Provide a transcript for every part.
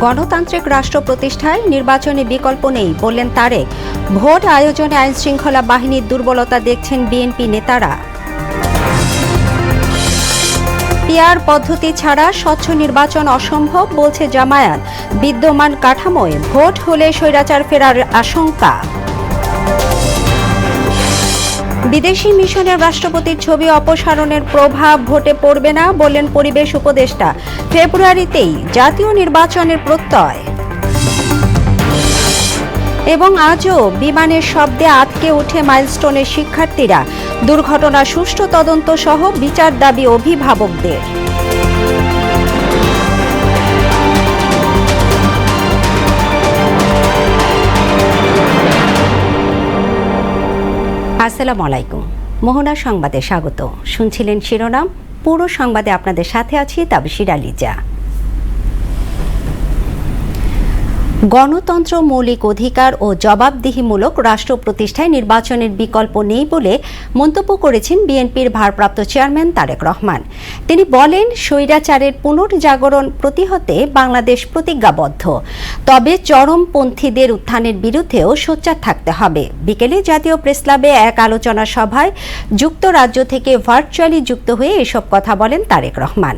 গণতান্ত্রিক রাষ্ট্র প্রতিষ্ঠায় নির্বাচনে বিকল্প নেই বললেন তারেক। ভোট আয়োজনে আইনশৃঙ্খলা বাহিনীর দুর্বলতা দেখছেন বিএনপি নেতারা। পিআর পদ্ধতি ছাড়া স্বচ্ছ নির্বাচন অসম্ভব বলছে জামায়াত। বিদ্যমান কাঠামোয় ভোট হলে স্বৈরাচার ফেরার আশঙ্কা। বিদেশি মিশনের রাষ্ট্রপতির ছবি অপসারণের প্রভাব ভোটে পড়বে না বললেন পরিবেশ উপদেষ্টা। ফেব্রুয়ারিতেই জাতীয় নির্বাচনের প্রত্যয়। এবং আজও বিমানের শব্দে আটকে উঠে মাইলস্টোনের শিক্ষার্থীরা। দুর্ঘটনা সুষ্ঠু তদন্ত সহ বিচার দাবি অভিভাবকদের। আসসালামু আলাইকুম। মোহনা সংবাদে স্বাগত। শুনছিলেন শিরোনাম, পুরো সংবাদে আপনাদের সাথে আছি তাবশির আলিজা। গণতন্ত্র মৌলিক অধিকার ও জবাবদিহিমূলক রাষ্ট্র প্রতিষ্ঠায় নির্বাচনের বিকল্প নেই বলে মন্তব্য করেছেন বিএনপির ভারপ্রাপ্ত চেয়ারম্যান তারেক রহমান। তিনি বলেন, স্বৈরাচারের পুনর্জাগরণ প্রতিহতে বাংলাদেশ প্রতিজ্ঞাবদ্ধ, তবে চরমপন্থীদের উত্থানের বিরুদ্ধেও সোচ্চার থাকতে হবে। বিকেলে জাতীয় প্রেসক্লাবে এক আলোচনা সভায় যুক্তরাজ্য থেকে ভার্চুয়ালি যুক্ত হয়ে এসব কথা বলেন তারেক রহমান।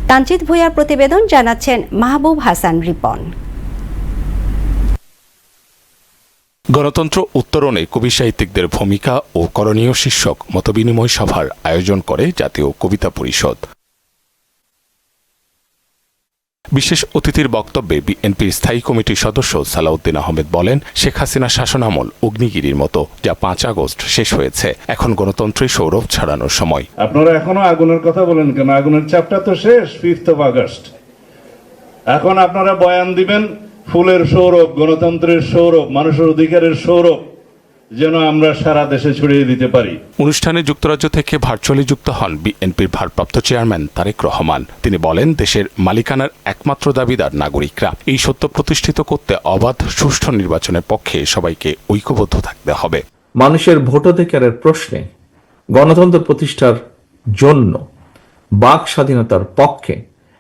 তানজিদ ভূঁইয়ার প্রতিবেদন, জানাচ্ছেন মাহবুব হাসান রিপন। গণতন্ত্র উত্তরণে কবি সাহিত্যিকদের ভূমিকা ও করণীয় শীর্ষক মতবিনিময় সভার আয়োজন করে জাতীয় কবিতা পরিষদ। বিশেষ অতিথির বক্তব্যে বিএনপির স্থায়ী কমিটির সদস্য সালাউদ্দিন আহমেদ বলেন, শেখ হাসিনা শাসনামল অগ্নিগিরির মতো, যা 5 আগস্ট শেষ হয়েছে। এখন গণতন্ত্রের সৌরভ ছড়ানোর সময়। আপনারা এখনো আগুনের কথা বলেন কেন? আগুনের চাপটা তো শেষ 5 আগস্ট। এখন আপনারা বয়ান দিবেন ফুলের সৌরভ, গণতন্ত্রের সৌরভ, মানুষের অধিকারের সৌরভ যেন আমরা সারা দেশে ছড়িয়ে দিতে পারি। অনুষ্ঠানে যুক্তরাজ্য থেকে ভার্চুয়ালি যুক্ত হন বিএনপির ভারপ্রাপ্ত চেয়ারম্যান তারেক রহমান। তিনি বলেন, দেশের মালিকানার একমাত্র দাবিদার নাগরিকরা। এই সত্য প্রতিষ্ঠিত করতে অবাধ সুষ্ঠু নির্বাচনের পক্ষে সবাইকে ঐক্যবদ্ধ থাকতে হবে। মানুষের ভোটাধিকারের প্রশ্নে গণতন্ত্র প্রতিষ্ঠার জন্য বাক স্বাধীনতার পক্ষে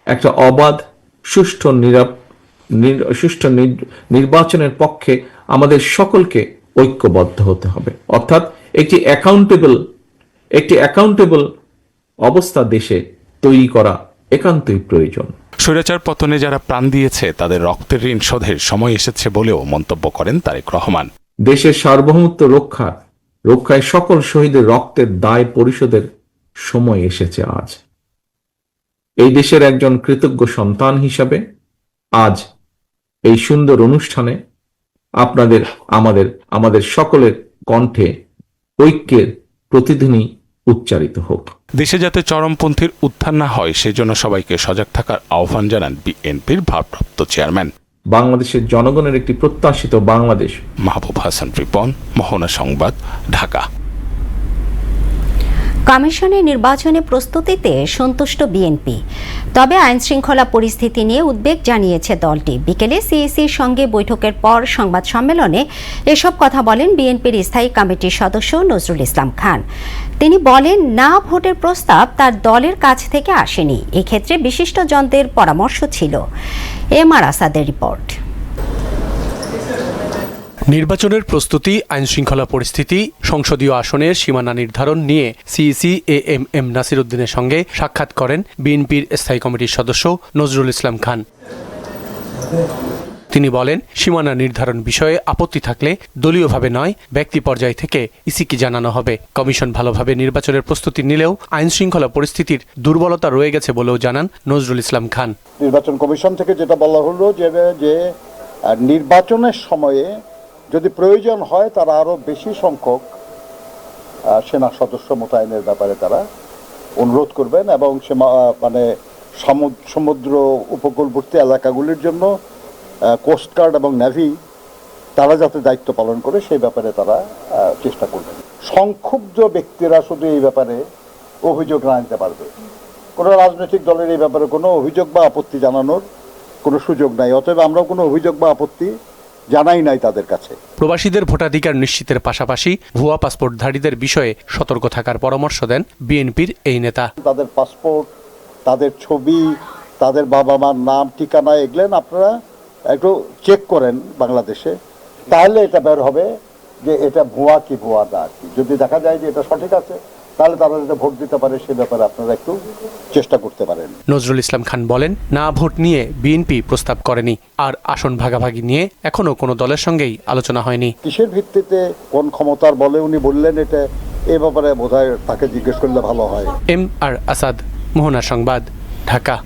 একটা অবাধ সুষ্ঠু নির্বাচনের পক্ষে আমাদের সকলকে ঐক্যবদ্ধ হতে হবে। অর্থাৎ একটি অ্যাকাউন্টেবল অবস্থা দেশে তৈরি করা একান্তই প্রয়োজন। স্বৈরাচার পতনে যারা প্রাণ দিয়েছে তাদের রক্তের ঋণ শোধের সময় এসেছে বলেও মন্তব্য করেন তারেক রহমান। দেশের সার্বভৌমত্ব রক্ষায় সকল শহীদের রক্তের দায় পরিশোধের সময় এসেছে আজ। এই দেশের একজন কৃতজ্ঞ সন্তান হিসাবে আজ এই সুন্দর অনুষ্ঠানে আমাদের সকলের কণ্ঠে ঐক্যের প্রতিধ্বনি উচ্চারিত হোক। দেশে যাতে চরমপন্থীর উত্থান না হয় সেজন্য সবাইকে সজাগ থাকার আহ্বান জানান বিএনপির ভারপ্রাপ্ত চেয়ারম্যান। বাংলাদেশের জনগণের একটি প্রত্যাশিত বাংলাদেশ। মাহবুব হাসান রিপন, মোহনা সংবাদ, ঢাকা। কমিশনের নির্বাচনে প্রস্তুতিতে সন্তুষ্ট বিএনপি, তবে আইনশৃঙ্খলা পরিস্থিতি নিয়ে উদ্বেগ জানিয়েছে দলটি। বিকেলে সিইসির সঙ্গে বৈঠকের পর সংবাদ সম্মেলনে এসব কথা বলেন বিএনপির স্থায়ী কমিটির সদস্য নজরুল ইসলাম খান। তিনি বলেন, না ভোটের প্রস্তাব তার দলের কাছ থেকে আসেনি, এক্ষেত্রে বিশিষ্টজনদের পরামর্শ ছিল। এমআর আসাদের রিপোর্ট। নির্বাচনের প্রস্তুতি, আইনশৃঙ্খলা পরিস্থিতি, সংসদীয় আসনের সীমানা নির্ধারণ নিয়ে সিইসি এএমএম নাসির উদ্দিনের সঙ্গে সাক্ষাৎ করেন বিএনপির স্থায়ী কমিটির সদস্য নজরুল ইসলাম খান। তিনি বলেন, সীমানা নির্ধারণ বিষয়ে আপত্তি থাকলে দলীয়ভাবে নয়, ব্যক্তি পর্যায় থেকে ইসিকে জানানো হবে। কমিশন ভালোভাবে নির্বাচনের প্রস্তুতি নিলেও আইনশৃঙ্খলা পরিস্থিতির দুর্বলতা রয়ে গেছে বলেও জানান নজরুল ইসলাম খান। নির্বাচন কমিশন থেকে যেটা বলা হলো যে নির্বাচনের সময়ে যদি প্রয়োজন হয় তারা আরো বেশি সংখ্যক সেনা সদস্য মোতায়েনের ব্যাপারে তারা অনুরোধ করবেন এবং সমুদ্র উপকূলবর্তী এলাকাগুলির জন্য কোস্টগার্ড এবং নেভি তারা যাতে দায়িত্ব পালন করে সেই ব্যাপারে তারা চেষ্টা করবেন। সংক্ষুব্ধ ব্যক্তিরা শুধু এই ব্যাপারে অভিযোগ জানাতে পারবে। কোনো রাজনৈতিক দলের এই ব্যাপারে কোনো অভিযোগ বা আপত্তি জানানোর কোনো সুযোগ নাই। অতএব আমরাও কোনো অভিযোগ বা আপত্তি জানাই নাই তাদের কাছে। প্রবাসীদের ভোটাধিকার নিশ্চিতের পাশাপাশি ভুয়া পাসপোর্টধারীদের বিষয়ে সতর্ক থাকার পরামর্শ দেন বিএনপির এই নেতা। তাদের পাসপোর্ট, তাদের ছবি, তাদের বাবা মার নাম, ঠিকানা এগুলেন আপনারা একটু চেক করেন বাংলাদেশে, তাহলে এটা বের হবে যে এটা ভুয়া কি ভুয়া না আর কি। যদি দেখা যায় যে এটা সঠিক আছে, তাহলে তারা যাতে ভোট দিতে পারে সে ব্যাপারে আপনারা একটু চেষ্টা করতে পারেন। নজরুল ইসলাম খান বলেন, না ভোট নিয়ে বিএনপি প্রস্তাব করেনি, আর আসন ভাগাভাগি নিয়ে এখনো কোনো দলের সঙ্গেই আলোচনা হয়নি। কিসের ভিত্তিতে কোন ক্ষমতার বলে উনি বললেন এটা, এ ব্যাপারে বোধহয় তাকে জিজ্ঞেস করলে ভালো হয়। আর আসাদ, মোহনা সংবাদ, ঢাকা।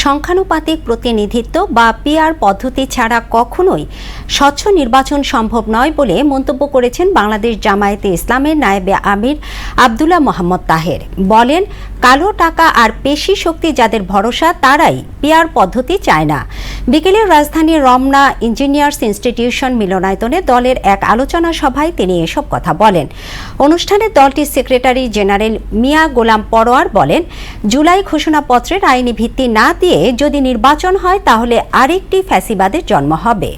সংখ্যানুপাতিক প্রতিনিধিত্ব বা পিআর পদ্ধতি ছাড়া কখনোই স্বচ্ছ নির্বাচন সম্ভব নয় বলে মন্তব্য করেছেন বাংলাদেশ জামায়াতে ইসলামের নায়েবে আমির আব্দুল্লাহ মোহাম্মদ তাহের। বলেন, কালো টাকা আর পেশি শক্তি যাদের ভরসা তারাই পিআর পদ্ধতি চায় না। বিকেলে রাজধানীর রমনা ইঞ্জিনিয়ার্স ইনস্টিটিউশন মিলনায়তনে দলের এক আলোচনা সভায় তিনি এসব কথা বলেন। অনুষ্ঠানে দলটির সেক্রেটারি জেনারেল মিয়া গোলাম পরোয়ার বলেন, জুলাই ঘোষণাপত্রের আইনি ভিত্তি না দিয়ে যদি নির্বাচন হয় তাহলে আরেকটি ফ্যাসিবাদের জন্ম হবে।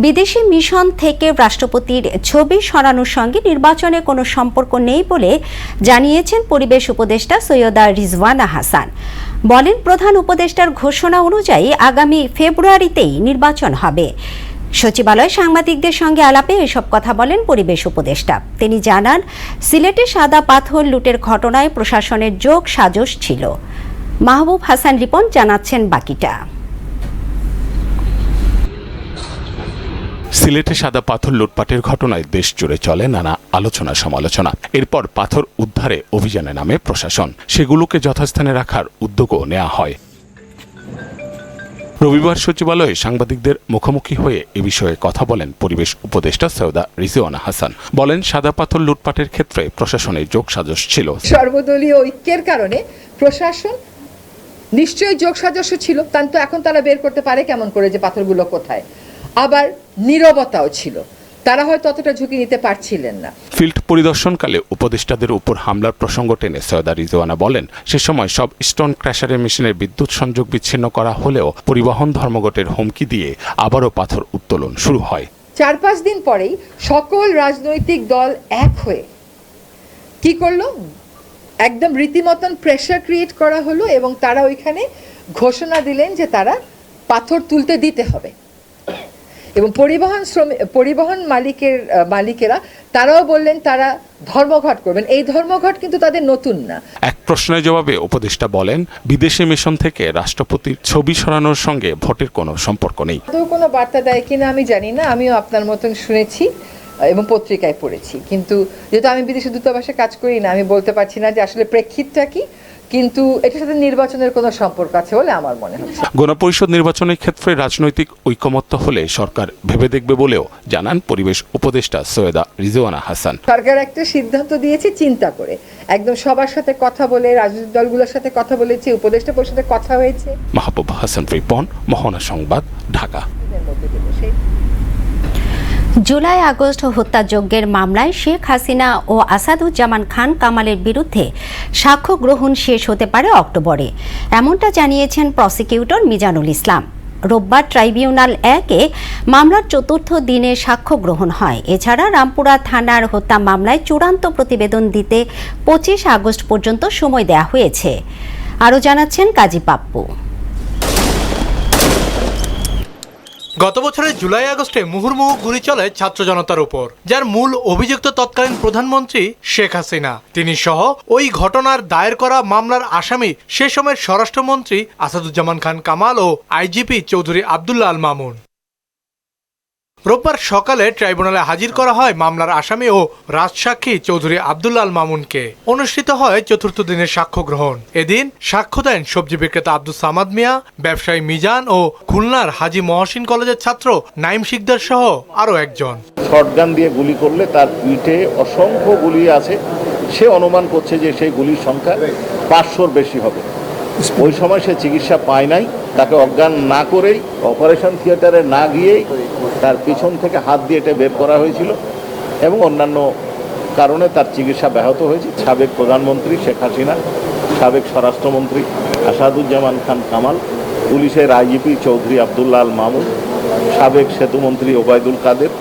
বিদেশি মিশন থেকে রাষ্ট্রপতির ছবি সরানোর সঙ্গে নির্বাচনের কোনো সম্পর্ক নেই বলে জানিয়েছেন পরিবেশ উপদেষ্টা সৈয়দা রিজওয়ানা হাসান। বলেন, প্রধান উপদেষ্টার ঘোষণা অনুযায়ী আগামী ফেব্রুয়ারিতেই নির্বাচন হবে। সচিবালয়ে সাংবাদিকদের সঙ্গে আলাপে এসব কথা বলেন পরিবেশ উপদেষ্টা। তিনি জানান, সিলেটে সাদা পাথর লুটের ঘটনায় প্রশাসনের যোগ সাজশ ছিল। মাহবুব হাসান রিপন জানাচ্ছেন বাকিটা। সিলেটে সাদা পাথর লুটপাটের ঘটনায় দেশ জুড়ে চলে নানা আলোচনা সমালোচনা। এরপর পাথর উদ্ধারে অভিযানে নামে প্রশাসন, সেগুলোকে যথাস্থানে রাখার উদ্যোগও নেওয়া হয়। রবিবার সচিবালয়ে সাংবাদিকদের মুখোমুখি হয়ে এ বিষয়ে কথা বলেন পরিবেশ উপদেষ্টা সৈয়দা রিজওয়ানা হাসান। বলেন, সাদা পাথর লুটপাটের ক্ষেত্রে প্রশাসনের যোগসাজশ ছিল। সর্বদলীয় ঐক্যের কারণে প্রশাসন নিশ্চয়ই যোগসাজশ ছিল, কিন্তু এখন তারা বের করতে পারে কেমন করে যে পাথরগুলো কোথায়। আবার নীরবতাও ছিল, তারা হয়তো অতটা ঝুঁকি নিতে পারছিলেন না। ফিল্ড পরিদর্শনকালে উপদেষ্টাদের উপর হামলার প্রসঙ্গ টেনে সৈয়দা রিজওয়ানা বলেন, সে সময় সব স্টোন ক্র্যাশারের মেশিনের বিদ্যুৎ সংযোগ বিচ্ছিন্ন করা হলেও পরিবহন ধর্মঘটের হুমকি দিয়ে আবারও পাথর উত্তোলন শুরু হয়। 4-5 দিন পরেই সকল রাজনৈতিক দল এক হয়ে কি করলো, একদম রীতিমতন প্রেসার ক্রিয়েট করা হলো এবং তারা ওইখানে দিলেন যে তারা পাথর তুলতে দিতে হবে। এবং পরিবহন মালিকেরা তারাও বললেন তারা ধর্মঘট করবেন। এই ধর্মঘট কিন্তু তাদের নতুন না। এক প্রশ্নের জবাবে উপদেষ্টা বলেন, বিদেশি মিশন থেকে রাষ্ট্রপতির ছবি সরানোর সঙ্গে ভোটের কোনো সম্পর্ক নেই। কোনো বার্তা দেয় কিনা আমি জানি না, আমিও আপনার মতন শুনেছি এবং পত্রিকায় পড়েছি, কিন্তু যেহেতু আমি বিদেশি দূতাবাসে কাজ করি না, আমি বলতে পারছি না যে আসলে প্রেক্ষিতটা কি, কিন্তু এটার সাথে নির্বাচনের কোনো সম্পর্ক আছে বলে আমার মনে হচ্ছে। গণপরিষদ নির্বাচনের ক্ষেত্রে রাজনৈতিক ঐকমত্য হলে সরকার ভেবে দেখবে বলেও জানান পরিবেশ উপদেষ্টা সৈয়দা রিজওয়ানা হাসান। সরকার একটা সিদ্ধান্ত দিয়েছে চিন্তা করে, একদম সবার সাথে কথা বলে, রাজনৈতিক দলগুলোর সাথে কথা বলেছে, উপদেষ্টা পরিষদের কথা হয়েছে। মাহবুব হাসান রিপন, মোহনা সংবাদ, ঢাকা। জুলাই আগস্ট হত্যাযজ্ঞের মামলায় শেখ হাসিনা ও আসাদুজ্জামান খান কামালের বিরুদ্ধে সাক্ষ্য গ্রহণ শেষ হতে পারে অক্টোবরে, এমনটা জানিয়েছেন প্রসিকিউটর মিজানুল ইসলাম। রোববার ট্রাইব্যুনাল 1-এ মামলার ৪র্থ দিনে সাক্ষ্য গ্রহণ হয়। এছাড়া রামপুরা থানার হত্যা মামলায় চূড়ান্ত প্রতিবেদন দিতে 25 আগস্ট পর্যন্ত সময় দেওয়া হয়েছে। আরও জানাচ্ছেন কাজী পাপ্পু। গত বছরের জুলাই আগস্টে মুহুর্মুহু গুলি চলে ছাত্র জনতার উপর, যার মূল অভিযুক্ত তৎকালীন প্রধানমন্ত্রী শেখ হাসিনা। তিনি সহ ওই ঘটনার দায়ের করা মামলার আসামি সে সময়ের স্বরাষ্ট্রমন্ত্রী আসাদুজ্জামান খান কামাল ও আইজিপি চৌধুরী আব্দুল্লাহ আল মামুন। রোববার সকালে ট্রাইব্যুনালে হাজির করা হয় মামলার আসামি ও রাজসাক্ষী চৌধুরী আব্দুল্লাহ আল মামুনকে। অনুষ্ঠিত হয় ৪র্থ দিনের সাক্ষ্য গ্রহণ। এদিন সাক্ষ্য দেন সবজি বিক্রেতা আব্দুল সামাদ মিয়া, ব্যবসায়ী মিজান ও খুলনার হাজী মহসিন কলেজের ছাত্র নাইম শিকদার সহ আরও একজন। শটগান দিয়ে গুলি করলে তার পিঠে অসংখ্য গুলি আছে, সে অনুমান করছে যে সেই গুলির সংখ্যা 500-র বেশি হবে। ওই সময় সে চিকিৎসা পায় নাই, তাকে অজ্ঞান না করেই অপারেশন থিয়েটারে না গিয়েই তার পিছন থেকে হাত দিয়ে এটা বের করা হয়েছিল এবং অন্যান্য কারণে তার চিকিৎসা ব্যাহত হয়েছে। সাবেক প্রধানমন্ত্রী শেখ হাসিনা, সাবেক স্বরাষ্ট্রমন্ত্রী আসাদুজ্জামান খান কামাল, পুলিশের আইজিপি চৌধুরী আব্দুল্লাহ আল মামুন, সাবেক সেতুমন্ত্রী ওবায়দুল কাদের,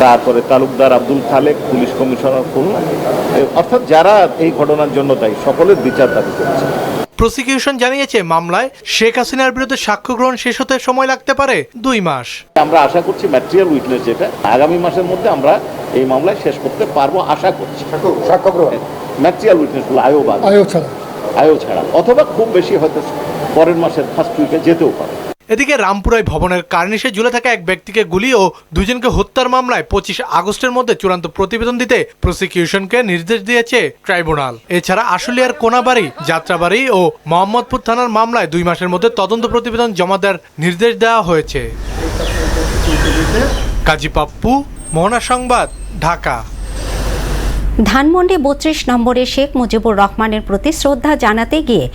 তারপরে তালুকদার আব্দুল খালেক, পুলিশ কমিশনার খুলনা, অর্থাৎ যারা এই ঘটনার জন্য দায়ী সকলের বিচার দাবি করেছে। প্রসিকিউশন জানিয়েছে মামলায় শেখ হাসিনার বিরুদ্ধে সাক্ষ্য গ্রহণ শেষ হতে সময় লাগতে পারে 2 মাস। আমরা আশা করছি ম্যাটেরিয়াল উইটনেস যেটা আগামী মাসের মধ্যে আমরা এই মামলায় শেষ করতে পারবো আশা করছি। সাক্ষ্য গ্রহণ ম্যাটেরিয়াল উইটনেসগুলো আয়ো ছাড়া অথবা খুব বেশি হয়তো পরের মাসের ফার্স্ট উইকে যেতেও পারে। এদিকে রামপুরায় ভবনের কার্নিশে ঝুলে থাকা এক ব্যক্তিকে গুলি ও 2 জনকে হত্যার মামলায় 25 আগস্টের মধ্যে চূড়ান্ত প্রতিবেদন দিতে প্রসিকিউশনকে নির্দেশ দিয়েছে ট্রাইব্যুনাল। এছাড়া আশুলিয়ার কোনাবাড়ি, যাত্রাবাড়ি ও মোহাম্মদপুর থানার মামলায় 2 মাসের মধ্যে তদন্ত প্রতিবেদন জমা দেওয়ার নির্দেশ দেওয়া হয়েছে। কাজী পাপ্পু, মোহনা সংবাদ, ঢাকা। ধানমন্ডি 32 নম্বরে শেখ মুজিবুর রহমানের প্রতি শ্রদ্ধা জানাতে গিয়ে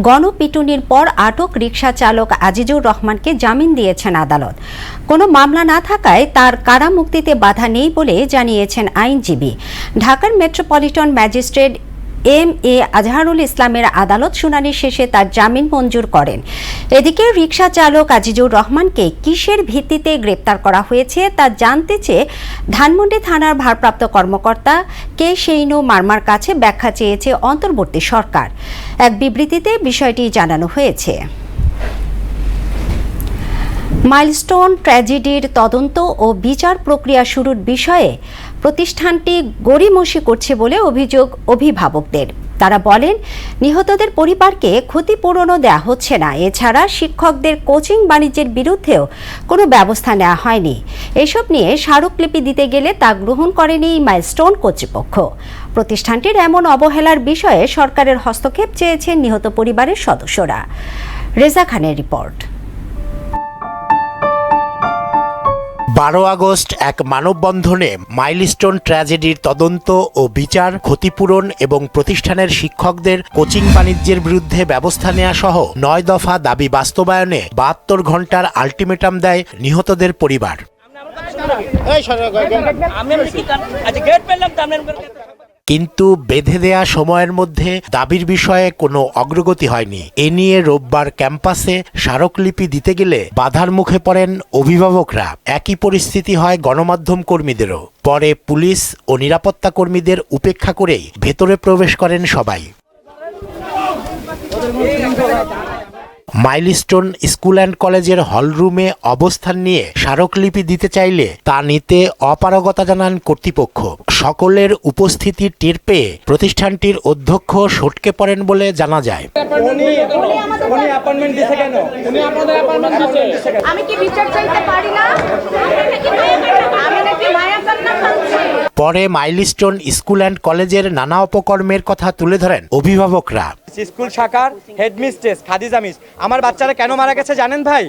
গণপিটুনির পর আটক রিকশা চালক আজিজুর রহমানকে জামিন দিয়েছেন আদালত। কোনো মামলা না থাকায় তার কারা মুক্তিতে বাধা নেই বলে জানিয়েছেন আইনজীবী। ঢাকার মেট্রোপলিটন ম্যাজিস্ট্রেট এম.এ. আজহারুল ইসলামের আদালত শুনানি শেষে তার জামিন মঞ্জুর করেন। এদিকে রিকশা চালক আজিজুর রহমানকে কিসের ভিত্তিতে গ্রেপ্তার করা হয়েছে তা জানতে চেয়ে ধানমন্ডি থানার ভারপ্রাপ্ত কর্মকর্তা কে সেইনু মারমার কাছে ব্যাখ্যা চেয়েছে অন্তর্বর্তী সরকার। এক বিবৃতিতে বিষয়টি জানানো হয়েছে। মাইলস্টোন ট্র্যাজেডির তদন্ত ও বিচার প্রক্রিয়া শুরুর বিষয়ে প্রতিষ্ঠানটি গড়িমসি করছে বলে অভিযোগ অভিভাবকদের। তারা বলেন, নিহতদের পরিবারকে ক্ষতিপূরণও দেওয়া হচ্ছে না। এছাড়া শিক্ষকদের কোচিং বাণিজ্যের বিরুদ্ধেও কোনো ব্যবস্থা নেওয়া হয়নি। এসব নিয়ে স্মারকলিপি দিতে গেলে তা গ্রহণ করেনি মাইলস্টোন কর্তৃপক্ষ। প্রতিষ্ঠানটির এমন অবহেলার বিষয়ে সরকারের হস্তক্ষেপ চেয়েছেন নিহত পরিবারের সদস্যরা। রেজা খানের রিপোর্ট। 12 আগস্ট এক মানববন্ধনে মাইলস্টোন ট্র্যাজেডির তদন্ত ও বিচার, ক্ষতিপূরণ এবং প্রতিষ্ঠানের শিক্ষকদের কোচিং বাণিজ্যের বিরুদ্ধে ব্যবস্থা নেওয়া সহ 9 দফা দাবি বাস্তবায়নে 72 ঘন্টার আলটিমেটাম দেয় নিহতদের পরিবার। কিন্তু বেঁধে দেয়া সময়ের মধ্যে দাবির বিষয়ে কোনো অগ্রগতি হয়নি। এ নিয়ে রোববার ক্যাম্পাসে স্মারকলিপি দিতে গেলে বাধার মুখে পড়েন অভিভাবকরা। একই পরিস্থিতি হয় গণমাধ্যম কর্মীদেরও। পরে পুলিশ ও নিরাপত্তা কর্মীদের উপেক্ষা করেই ভেতরে প্রবেশ করেন সবাই। মাইলস্টোন স্কুল অ্যান্ড কলেজের হলরুমে অবস্থান নিয়ে স্মারকলিপি দিতে চাইলে তা নিতে অপারগতা জানান কর্তৃপক্ষ। সকলের উপস্থিতি টের পেয়ে প্রতিষ্ঠানটির অধ্যক্ষ সটকে পড়েন বলে জানা যায়। পরে মাইলস্টোন স্কুল অ্যান্ড কলেজের নানা অপকর্মের কথা তুলে ধরেন অভিভাবকরা। স্কুল শাখার হেডমিস্ট্রেস খাদিজা মিস আমার বাচ্চারা কেন মারা গেছে জানেন ভাই?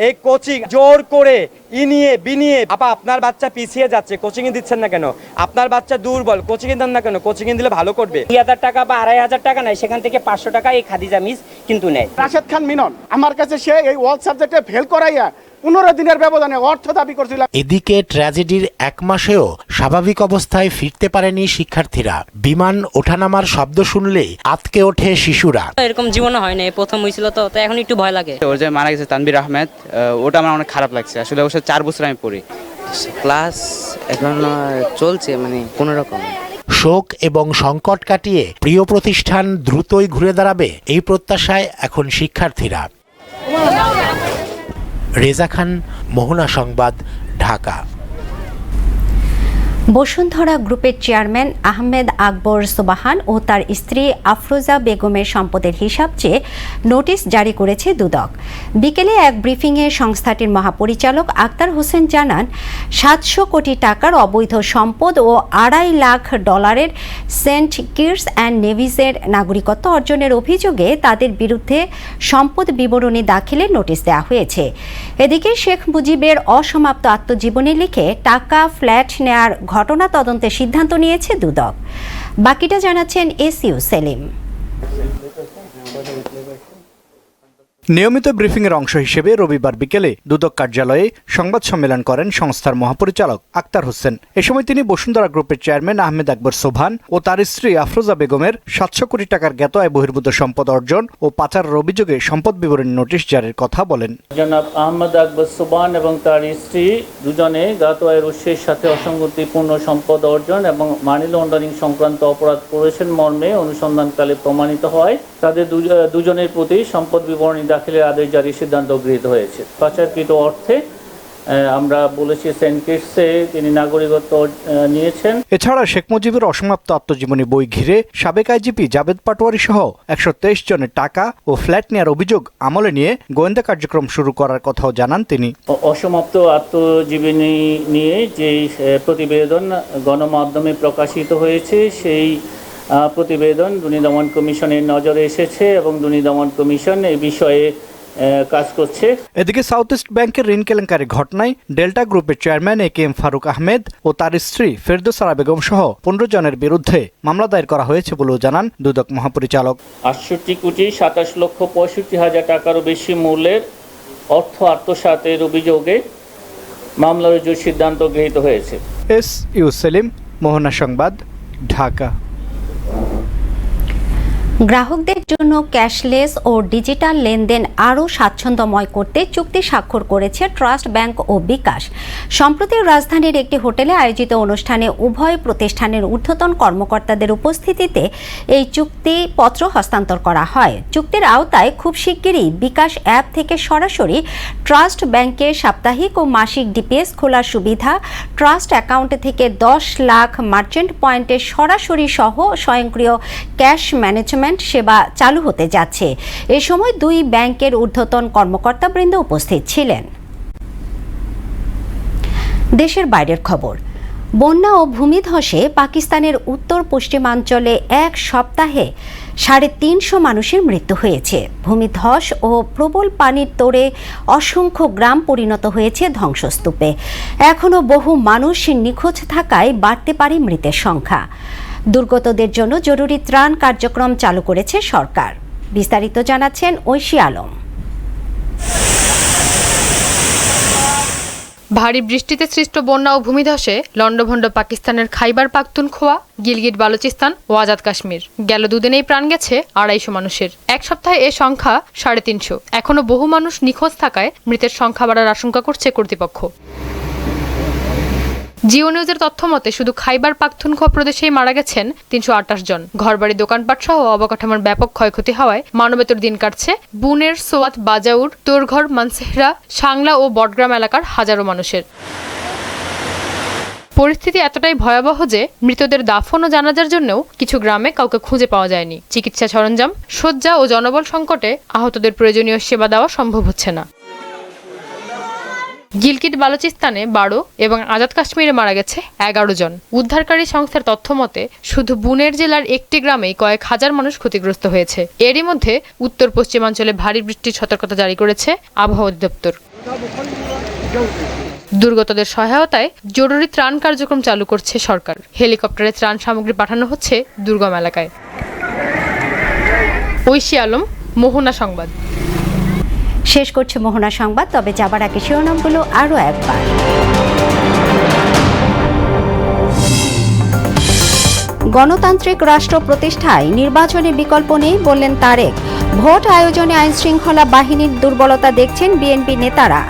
এই কোচিং জোর করে ইনিয়ে বিনিয়ে। আপা, আপনার বাচ্চা পিছিয়ে যাচ্ছে, কোচিং এ দিচ্ছেন না কেন? আপনার বাচ্চা দুর্বল, কোচিং এ দেন না কেন? কোচিং এ দিলে ভালো করবে। 2000 টাকা বা 2500 টাকা নেয়, সেখান থেকে 500 টাকা এই খাদিজা মিস কিন্তু নেয়। রাশেদ খান মিনন আমার কাছে সে এই ওয়ার্ল্ড সাবজেক্টে ফেল করাইয়া 15 দিনের ব্যবধানে অর্থ দাবি করছিল। এদিকে ট্র্যাজেডির 1 মাসেও স্বাভাবিক অবস্থায় ফিরতে পারেনি শিক্ষার্থীরা। বিমান ওঠানামার শব্দ শুনলেই আতকে ওঠে শিশুরা। এরকম জীবনে হয় না, প্রথম হয়েছিল তো এখন একটু ভয় লাগে। ওর যে মারা গেছে তানভীর আহমেদ, ওটা আমার অনেক খারাপ লাগছে। আসলে ওর সাথে 4 বছর আমি পড়ি। ক্লাস এখন চলছে মানে কোন রকম। শোক এবং সংকট কাটিয়ে প্রিয় প্রতিষ্ঠান দ্রুতই ঘুরে দাঁড়াবে এই প্রত্যাশায় এখন শিক্ষার্থীরা। রেজা খান, মোহনা সংবাদ, ঢাকা। বসুন্ধরা গ্রুপের চেয়ারম্যান আহমেদ আকবর সুবাহান ও তার স্ত্রী আফরোজা বেগমের সম্পদের হিসাব চেয়ে নোটিশ জারি করেছে দুদক। বিকেলে এক ব্রিফিংয়ে সংস্থাটির মহাপরিচালক আক্তার হোসেন জানান, 700 কোটি টাকার অবৈধ সম্পদ ও $2.5 লাখ সেন্ট কিটস অ্যান্ড নেভিসের নাগরিকত্ব অর্জনের অভিযোগে তাদের বিরুদ্ধে সম্পদ বিবরণী দাখিলের নোটিশ দেওয়া হয়েছে। এদিকে শেখ মুজিবের অসমাপ্ত আত্মজীবনী লিখে টাকা ফ্ল্যাট নেয়ার ঘটনা তদন্তের সিদ্ধান্ত নিয়েছে দুদক। বাকিটা জানাচ্ছেন এসইউ সেলিম। নিয়মিত ব্রিফিংয়ের অংশ হিসেবে রবিবার বিকেলে দুদক কার্যালয়ে সংবাদ সম্মেলন করেন সংস্থার মহাপরিচালক আক্তার হোসেন। এ সময় তিনি বসুন্ধরা গ্রুপের চেয়ারম্যান আহমেদ আকবর সোবহান ও তার স্ত্রী আফরোজা বেগমের 700 কোটি টাকার জ্ঞাত আয় বহির্ভূত সম্পদ অর্জন ও পাচারের অভিযোগে সম্পদ বিবরণী নোটিশ জারির কথা বলেন। জনাব আহমেদ আকবর সোবহান এবং তার স্ত্রী দুজনে জ্ঞাত আয়ের উৎসের সাথে অসঙ্গতিপূর্ণ সম্পদ অর্জন এবং মানি লন্ডারিং সংক্রান্ত অপরাধ করেছেন মর্মে অনুসন্ধানকালে প্রমাণিত হয় তাদের দুজনের প্রতি সম্পদ বিবরণী দাখিলের আদেশ জারির সিদ্ধান্ত গৃহীত হয়েছে। পাচারকৃত অর্থে আমরা বলেছি সেন্ট কিটসে তিনি নাগরিকত্ব নিয়েছেন। এছাড়া শেখ মুজিবের অসমাপ্ত আত্মজীবনী বই ঘিরে সাবেক আইজিপি জাবেদ পাটোয়ারি সহ 123 জনের টাকা ও ফ্ল্যাট নেওয়ার অভিযোগ আমলে নিয়ে গোয়েন্দা কার্যক্রম শুরু করার কথাও জানান তিনি। অসমাপ্ত আত্মজীবনী নিয়ে যে প্রতিবেদন গণমাধ্যমে প্রকাশিত হয়েছে সেই প্রতিবেদন দুর্নীতি দমন কমিশনের নজরে এসেছে এবং দুর্নীতি দমন কমিশন এই বিষয়ে কাজ করছে। এদিকে সাউথ ইস্ট ব্যাংকের ঋণ কেলেঙ্কারি ঘটনায় ডেল্টা গ্রুপের চেয়ারম্যান এ.কে.এম. ফারুক আহমেদ ও তার স্ত্রী ফেরদৌস আরা বেগম সহ 15 জনের বিরুদ্ধে মামলা দায়ের করা হয়েছে বলেও জানান দুদক মহাপরিচালক। 68,65,65,000 টাকারও বেশি মূল্যের অর্থ আত্মসাতের অভিযোগে মামলা রুজুর সিদ্ধান্ত গৃহীত হয়েছে। এস.ইউ. সেলিম, মোহনা সংবাদ, ঢাকা। গ্রাহকদের জন্য ক্যাশলেস ও ডিজিটাল লেনদেন আরও স্বাচ্ছন্দ্যময় করতে চুক্তি স্বাক্ষর করেছে ট্রাস্ট ব্যাংক ও বিকাশ। সম্প্রতি রাজধানীর একটি হোটেলে আয়োজিত অনুষ্ঠানে উভয় প্রতিষ্ঠানের ঊর্ধ্বতন কর্মকর্তাদের উপস্থিতিতে এই চুক্তিপত্র হস্তান্তর করা হয়। চুক্তির আওতায় খুব শিগগিরই বিকাশ অ্যাপ থেকে সরাসরি ট্রাস্ট ব্যাংকে সাপ্তাহিক ও মাসিক ডিপিএস খোলার সুবিধা, ট্রাস্ট অ্যাকাউন্ট থেকে 10 লাখ মার্চেন্ট পয়েন্টে সরাসরি সহ স্বয়ংক্রিয় ক্যাশ ম্যানেজমেন্ট সেবা চালু হতে যাচ্ছে। এ সময় দুই ব্যাংকের ঊর্ধ্বতন কর্মকর্তাবৃন্দ উপস্থিত ছিলেন। দেশের বাইরের খবর। বন্যা ও ভূমিধসে পাকিস্তানের উত্তর পশ্চিমাঞ্চলে এক সপ্তাহে 350 মানুষের মৃত্যু হয়েছে। ভূমিধস ও প্রবল পানির তোড়ে অসংখ্য গ্রাম পরিণত হয়েছে ধ্বংসস্তূপে। এখনও বহু মানুষ নিখোঁজ থাকায় বাড়তে পারে মৃতের সংখ্যা। দুর্গতদের জন্য জরুরি ত্রাণ কার্যক্রম চালু করেছে সরকার। বিস্তারিত জানাচ্ছেন ঐশী আলম। ভারী বৃষ্টিতে সৃষ্ট বন্যা ও ভূমিধসে লন্ডভন্ড পাকিস্তানের খাইবার পাখতুনখোয়া, গিলগিট বালুচিস্তান ও আজাদ কাশ্মীর। গেল দুদিনেই প্রাণ গেছে 250 মানুষের। এক সপ্তাহে এ সংখ্যা 350। এখনো বহু মানুষ নিখোঁজ থাকায় মৃতের সংখ্যা বাড়ার আশঙ্কা করছে কর্তৃপক্ষ। জিও নিউজের তথ্য মতে শুধু খাইবার পাখতুনখোয়া প্রদেশেই মারা গেছেন 328 জন। ঘরবাড়ি, দোকানপাট সহ অবকাঠামোর ব্যাপক ক্ষয়ক্ষতি হওয়ায় মানবেতর দিন কাটছে বুনের, সোয়াত, বাজাউর, তোরঘর, মানসেহরা, সাংলা ও বটগ্রাম এলাকার হাজারো মানুষের। পরিস্থিতি এতটাই ভয়াবহ যে মৃতদের দাফন ও জানাজার জন্যও কিছু গ্রামে কাউকে খুঁজে পাওয়া যায়নি। চিকিৎসা সরঞ্জাম, শয্যা ও জনবল সংকটে আহতদের প্রয়োজনীয় সেবা দেওয়া সম্ভব হচ্ছে না। গিলগিট বালুচিস্তানে 12 এবং আজাদ কাশ্মীরে মারা গেছে 11 জন। উদ্ধারকারী সংস্থার তথ্য মতে শুধু বুনের জেলার একটি গ্রামেই কয়েক হাজার মানুষ ক্ষতিগ্রস্ত হয়েছে। এরই মধ্যে উত্তর পশ্চিমাঞ্চলে ভারী বৃষ্টির সতর্কতা জারি করেছে আবহাওয়া অধিদপ্তর। দুর্গতদের সহায়তায় জরুরি ত্রাণ কার্যক্রম চালু করছে সরকার। হেলিকপ্টারে ত্রাণ সামগ্রী পাঠানো হচ্ছে দুর্গম এলাকায়। ঐশী আলম, মোহনা সংবাদ। শেষ করছে মোহনা সংবাদ, তবে যাবার আগে শিরোনামগুলো আরও একবার। গণতান্ত্রিক রাষ্ট্র প্রতিষ্ঠায় নির্বাচনে বিকল্প নেই বললেন তারেক। ভোট আয়োজনে আইনশৃঙ্খলা বাহিনীর দুর্বলতা দেখছেন বিএনপি নেতারা।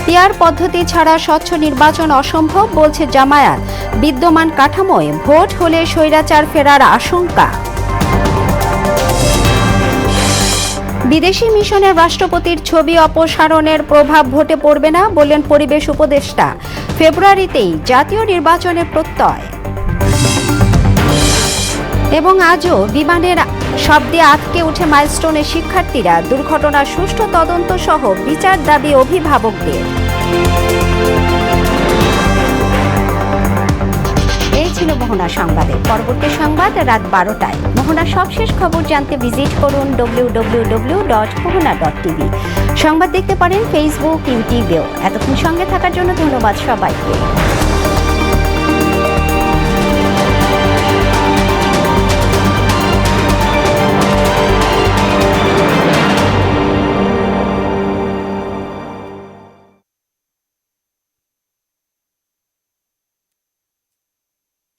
পিআর পদ্ধতি ছাড়া স্বচ্ছ নির্বাচন অসম্ভব বলছে জামায়াত। বিদ্যমান কাঠামোয় ভোট হলে স্বৈরাচার ফেরার আশঙ্কা। বিদেশি মিশনের রাষ্ট্রপতির ছবি অপসারণের প্রভাব ভোটে পড়বে না বললেন পরিবেশ উপদেষ্টা। ফেব্রুয়ারিতেই জাতীয় নির্বাচনের প্রত্যয়। এবং আজও বিমানের শব্দে আটকে উঠে মাইলস্টোনের শিক্ষার্থীরা। দুর্ঘটনার সুষ্ঠু তদন্ত সহ বিচার দাবি অভিভাবকদের। এই ছিল মোহনা সংবাদের পরবর্তী সংবাদ রাত 12টায়। মোহনার সবশেষ খবর জানতে ভিজিট করুন www.mohona.tv। সংবাদ দেখতে পারেন ফেসবুক, ইউটিউবেও। এতক্ষণ সঙ্গে থাকার জন্য ধন্যবাদ সবাইকে।